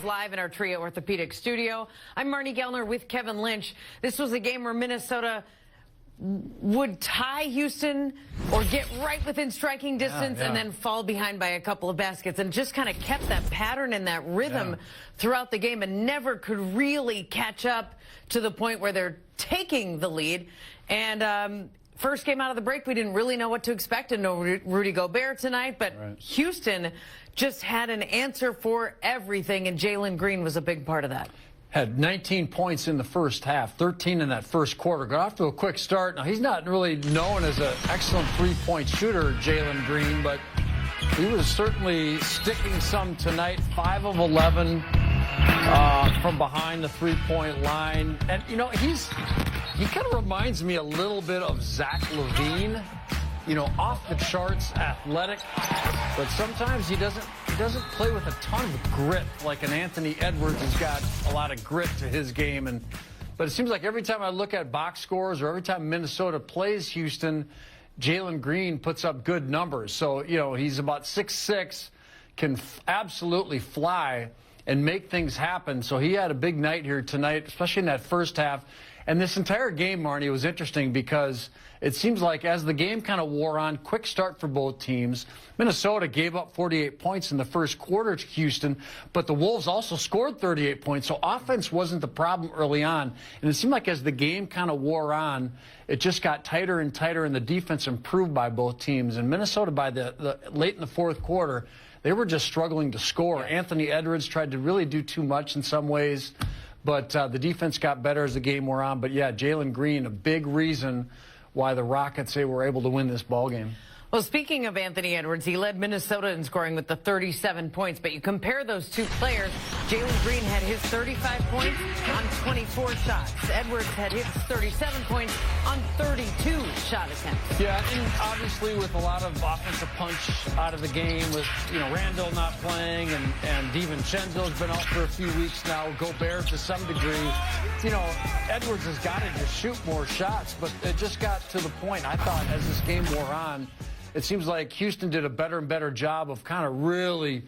Crumbles live in our Trio Orthopedic studio. I'm Marnie Gellner with Kevin Lynch. This was a game where Minnesota would tie Houston or get right within striking distance and then fall behind by a couple of baskets, and just kind of kept that pattern and that rhythm throughout the game and never could really catch up to the point where they're taking the lead. And first game out of the break, we didn't really know what to expect, and no Rudy Gobert tonight, but Houston just had an answer for everything, and Jalen Green was a big part of that. Had 19 points in the first half, 13 in that first quarter. Got off to a quick start. Now, he's not really known as an excellent three-point shooter, Jalen Green, but he was certainly sticking some tonight. 5 of 11 from behind the three-point line. And, you know, he kind of reminds me a little bit of Zach LaVine. You know, off the charts, athletic, but sometimes he doesn't play with a ton of grit like an Anthony Edwards has got a lot of grit to his game. But it seems like every time I look at box scores or every time Minnesota plays Houston, Jalen Green puts up good numbers. So, you know, he's about 6'6", can absolutely fly and make things happen. So he had a big night here tonight, especially in that first half. And this entire game, Marnie, was interesting because it seems like as the game kind of wore on, quick start for both teams. Minnesota gave up 48 points in the first quarter to Houston, but the Wolves also scored 38 points. So offense wasn't the problem early on. And it seemed like as the game kind of wore on, it just got tighter and tighter, and the defense improved by both teams. And Minnesota, by the late in the fourth quarter, they were just struggling to score. Anthony Edwards tried to really do too much in some ways, but the defense got better as the game wore on. But, yeah, Jalen Green, a big reason why the Rockets were able to win this ballgame. Well, speaking of Anthony Edwards, he led Minnesota in scoring with the 37 points. But you compare those two players, Jalen Green had his 35 points on 24 shots. Edwards had his 37 points on 32 shot attempts. Yeah, and obviously with a lot of offensive punch out of the game, with, you know, Randall not playing and DiVincenzo's been out for a few weeks now, Gobert to some degree. You know, Edwards has got to just shoot more shots, but it just got to the point, I thought, as this game wore on, it seems like Houston did a better and better job of kind of really, you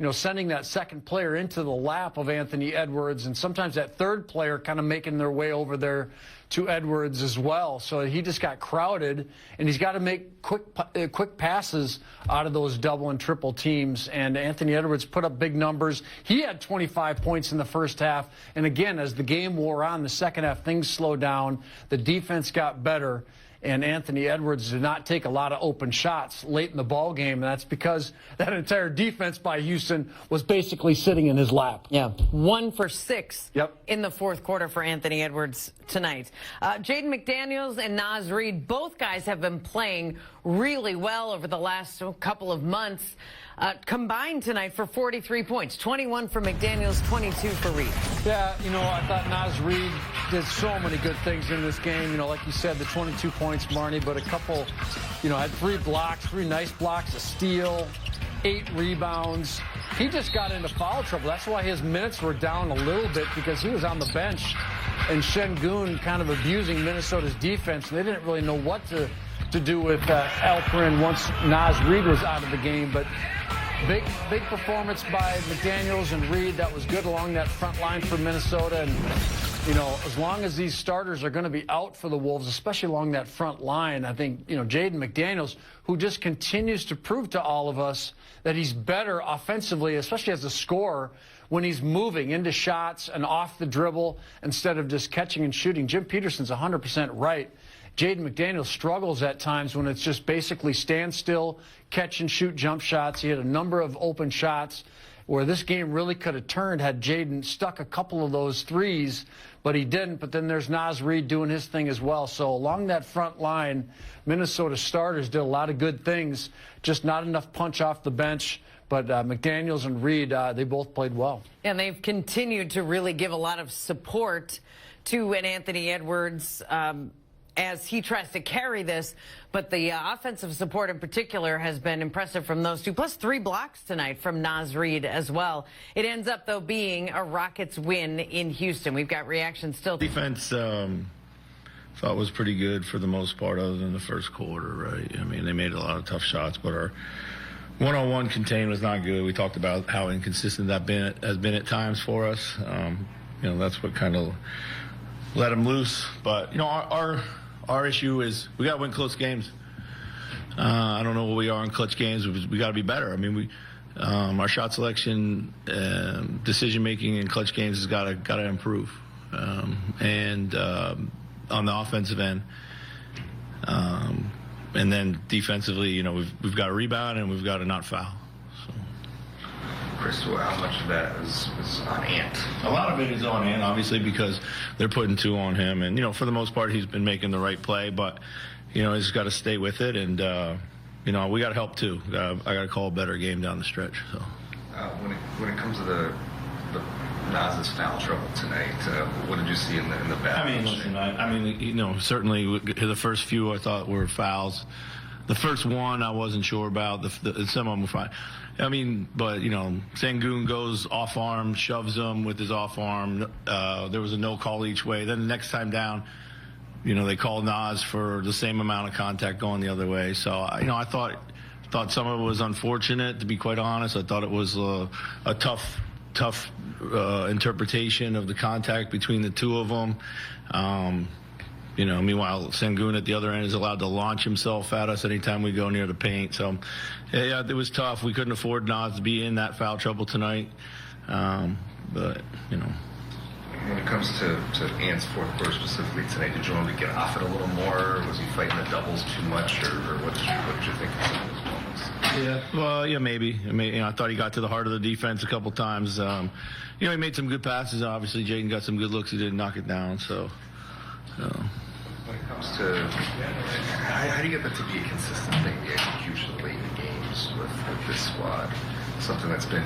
know, sending that second player into the lap of Anthony Edwards, and sometimes that third player kind of making their way over there to Edwards as well. So he just got crowded, and he's got to make quick passes out of those double and triple teams. And Anthony Edwards put up big numbers. He had 25 points in the first half. And again, as the game wore on, the second half, things slowed down. The defense got better. And Anthony Edwards did not take a lot of open shots late in the ball game, and that's because that entire defense by Houston was basically sitting in his lap. Yeah, 1 for 6 in the fourth quarter for Anthony Edwards tonight. Jaden McDaniels and Naz Reid, both guys have been playing really well over the last couple of months. Combined tonight for 43 points, 21 for McDaniels, 22 for Reid. Yeah, you know, I thought Naz Reid did so many good things in this game. You know, like you said, the 22 points, Marnie, but a couple, you know, had 3 blocks, 3 nice blocks, a steal, 8 rebounds. He just got into foul trouble. That's why his minutes were down a little bit, because he was on the bench and Şengün kind of abusing Minnesota's defense. They didn't really know what to do with Alperin once Naz Reid was out of the game, but big performance by McDaniels and Reid. That was good along that front line for Minnesota. And, you know, as long as these starters are going to be out for the Wolves, especially along that front line, I think, you know, Jaden McDaniels, who just continues to prove to all of us that he's better offensively, especially as a scorer, when he's moving into shots and off the dribble instead of just catching and shooting. Jim Peterson's 100% right. Jaden McDaniels struggles at times when it's just basically stand still, catch and shoot jump shots. He had a number of open shots where this game really could have turned had Jaden stuck a couple of those threes, but he didn't. But then there's Naz Reid doing his thing as well. So along that front line, Minnesota starters did a lot of good things, just not enough punch off the bench. But McDaniels and Reid, they both played well. And they've continued to really give a lot of support to an Anthony Edwards as he tries to carry this. But the offensive support in particular has been impressive from those two, plus 3 blocks tonight from Naz Reid as well. It ends up, though, being a Rockets win in Houston. We've got reactions still. Defense thought was pretty good for the most part, other than the first quarter, right? I mean, they made a lot of tough shots, but our One-on-one contain was not good. We talked about how inconsistent that has been at times for us. That's what kind of let him loose. But our issue is we got to win close games. I don't know what we are in clutch games. We got to be better. I mean, our shot selection, decision making in clutch games has got to improve. And on the offensive end, and then defensively, we've got to rebound and we've got to not foul. So. Chris, how much of that is on Ant? A lot of it is on Ant, obviously, because they're putting 2 on him, and for the most part, he's been making the right play, but he's got to stay with it, and we got to help too. I got to call a better game down the stretch. So. When it comes to the Nas's foul trouble tonight, what did you see in the back? Certainly the first few I thought were fouls. The first one I wasn't sure about. Some of them were fine. But Sengun goes off arm, shoves him with his off arm. There was a no call each way. Then the next time down, they called Nas for the same amount of contact going the other way. So I thought some of it was unfortunate, to be quite honest. I thought it was a tough interpretation of the contact between the 2 of them. Meanwhile, Sengun at the other end is allowed to launch himself at us anytime we go near the paint. So, yeah, it was tough. We couldn't afford Nas to be in that foul trouble tonight. When it comes to Ant's fourth quarter specifically tonight, did you want him to get off it a little more? Was he fighting the doubles too much, or what did you think of some of those moments? Yeah, well, yeah, maybe. I thought he got to the heart of the defense a couple times. He made some good passes. Obviously, Jaden got some good looks. He didn't knock it down. So. When it comes to how do you get that to be a consistent thing, the execution late in the games with this squad, something that's been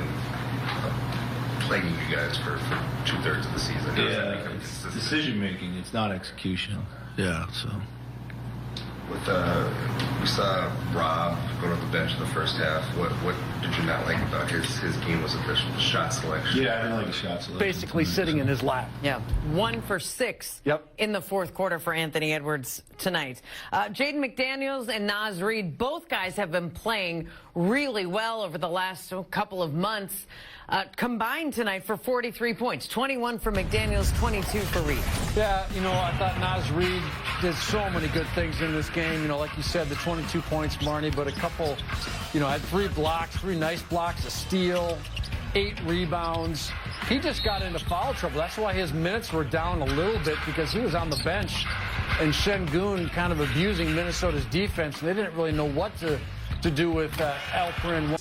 plaguing you guys for 2/3 of the season? Yeah, it's decision making. It's not execution. Yeah, so. We saw Rob go to the bench in the first half. What did you not like about his game? Was it the shot selection? Yeah, I didn't like the shot selection. Basically sitting in his lap. Yeah, 1 for 6 in the fourth quarter for Anthony Edwards tonight. Jaden McDaniels and Naz Reid, both guys have been playing really well over the last couple of months. Combined tonight for 43 points, 21 for McDaniels, 22 for Reid. Yeah, I thought Naz Reid did so many good things in this game. Like you said, the 22 points, Marnie, but a couple, had 3 blocks, 3 nice blocks, a steal, 8 rebounds. He just got into foul trouble. That's why his minutes were down a little bit, because he was on the bench and Sengun kind of abusing Minnesota's defense. And they didn't really know what to do with Alperin.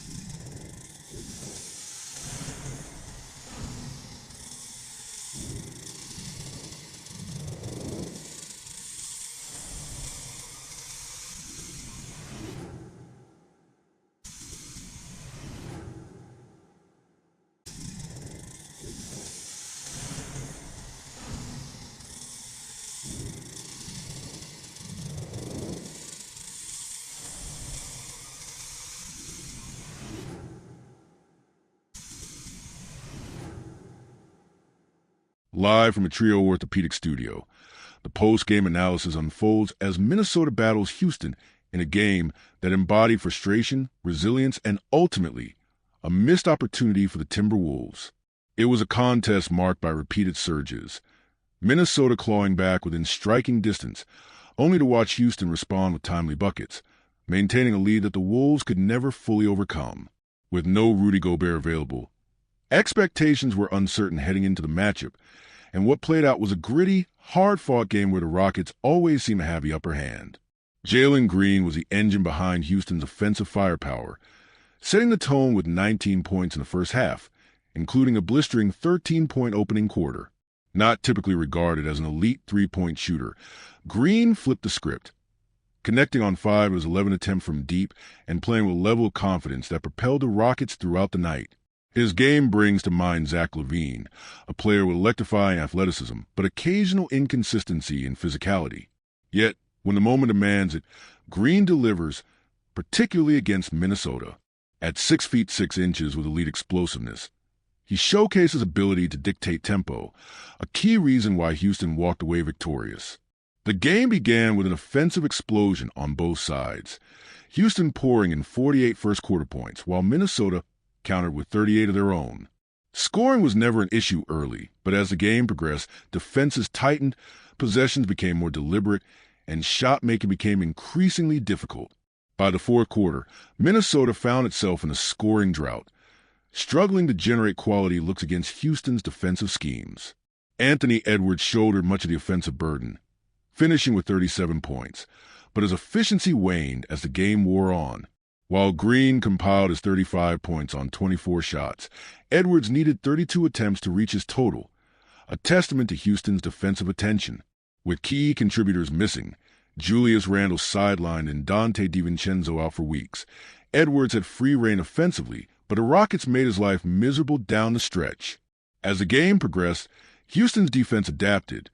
Live from a Trio Orthopedic studio, the post-game analysis unfolds as Minnesota battles Houston in a game that embodied frustration, resilience, and ultimately a missed opportunity for the Timberwolves. It was a contest marked by repeated surges, Minnesota clawing back within striking distance, only to watch Houston respond with timely buckets, maintaining a lead that the Wolves could never fully overcome. With no Rudy Gobert available, expectations were uncertain heading into the matchup, and what played out was a gritty, hard-fought game where the Rockets always seemed to have the upper hand. Jalen Green was the engine behind Houston's offensive firepower, setting the tone with 19 points in the first half, including a blistering 13-point opening quarter. Not typically regarded as an elite three-point shooter, Green flipped the script, connecting on 5 of his 11 attempts from deep and playing with a level of confidence that propelled the Rockets throughout the night. His game brings to mind Zach LaVine, a player with electrifying athleticism, but occasional inconsistency in physicality. Yet, when the moment demands it, Green delivers, particularly against Minnesota. At 6 feet 6 inches with elite explosiveness, he showcased his ability to dictate tempo, a key reason why Houston walked away victorious. The game began with an offensive explosion on both sides. Houston pouring in 48 first-quarter points, while Minnesota countered with 38 of their own. Scoring was never an issue early, but as the game progressed, defenses tightened, possessions became more deliberate, and shot-making became increasingly difficult. By the fourth quarter, Minnesota found itself in a scoring drought, struggling to generate quality looks against Houston's defensive schemes. Anthony Edwards shouldered much of the offensive burden, finishing with 37 points, but his efficiency waned as the game wore on. While Green compiled his 35 points on 24 shots, Edwards needed 32 attempts to reach his total, a testament to Houston's defensive attention. With key contributors missing, Julius Randle sidelined and Dante DiVincenzo out for weeks, Edwards had free rein offensively, but the Rockets made his life miserable down the stretch. As the game progressed, Houston's defense adapted,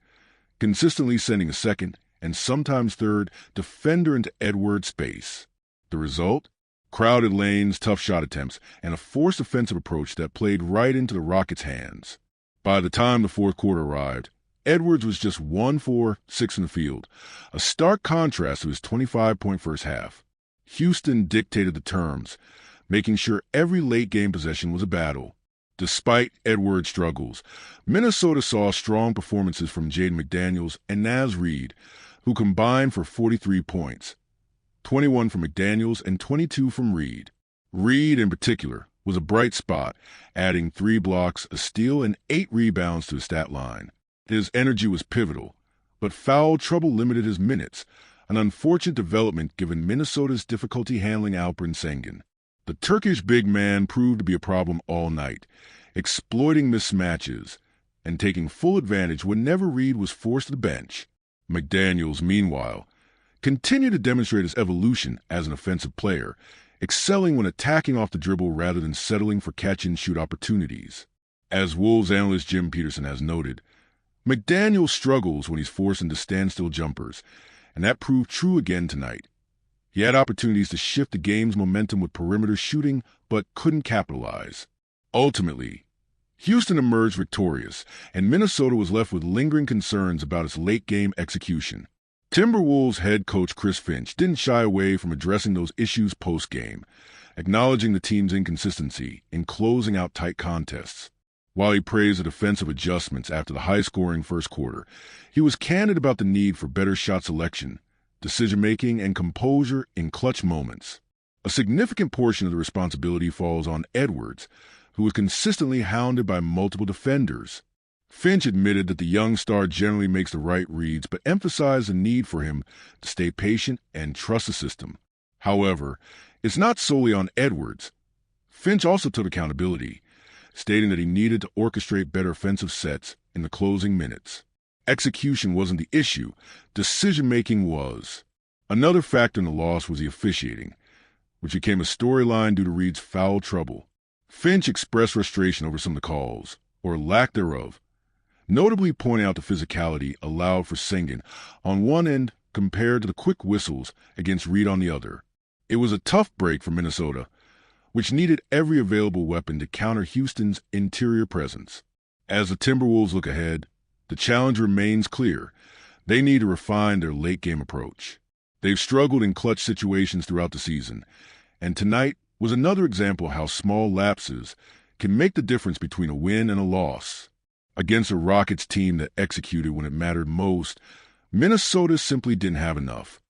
consistently sending a second and sometimes third defender into Edwards' space. The result? Crowded lanes, tough shot attempts, and a forced offensive approach that played right into the Rockets' hands. By the time the fourth quarter arrived, Edwards was just 1 for 6 in the field, a stark contrast to his 25-point first half. Houston dictated the terms, making sure every late-game possession was a battle. Despite Edwards' struggles, Minnesota saw strong performances from Jaden McDaniels and Naz Reid, who combined for 43 points. 21 from McDaniels and 22 from Reid. Reid, in particular, was a bright spot, adding 3 blocks, a steal, and 8 rebounds to his stat line. His energy was pivotal, but foul trouble limited his minutes, an unfortunate development given Minnesota's difficulty handling Alperen Sengun. The Turkish big man proved to be a problem all night, exploiting mismatches and taking full advantage whenever Reid was forced to the bench. McDaniels, meanwhile, continued to demonstrate his evolution as an offensive player, excelling when attacking off the dribble rather than settling for catch-and-shoot opportunities. As Wolves analyst Jim Peterson has noted, McDaniels struggles when he's forced into standstill jumpers, and that proved true again tonight. He had opportunities to shift the game's momentum with perimeter shooting, but couldn't capitalize. Ultimately, Houston emerged victorious, and Minnesota was left with lingering concerns about its late-game execution. Timberwolves head coach Chris Finch didn't shy away from addressing those issues post-game, acknowledging the team's inconsistency in closing out tight contests. While he praised the defensive adjustments after the high-scoring first quarter, he was candid about the need for better shot selection, decision-making, and composure in clutch moments. A significant portion of the responsibility falls on Edwards, who was consistently hounded by multiple defenders. Finch admitted that the young star generally makes the right reads, but emphasized the need for him to stay patient and trust the system. However, it's not solely on Edwards. Finch also took accountability, stating that he needed to orchestrate better offensive sets in the closing minutes. Execution wasn't the issue, decision-making was. Another factor in the loss was the officiating, which became a storyline due to Reid's foul trouble. Finch expressed frustration over some of the calls, or lack thereof, notably pointing out the physicality allowed for Sengun on one end compared to the quick whistles against Reid on the other. It was a tough break for Minnesota, which needed every available weapon to counter Houston's interior presence. As the Timberwolves look ahead, the challenge remains clear. They need to refine their late-game approach. They've struggled in clutch situations throughout the season, and tonight was another example of how small lapses can make the difference between a win and a loss. Against a Rockets team that executed when it mattered most, Minnesota simply didn't have enough.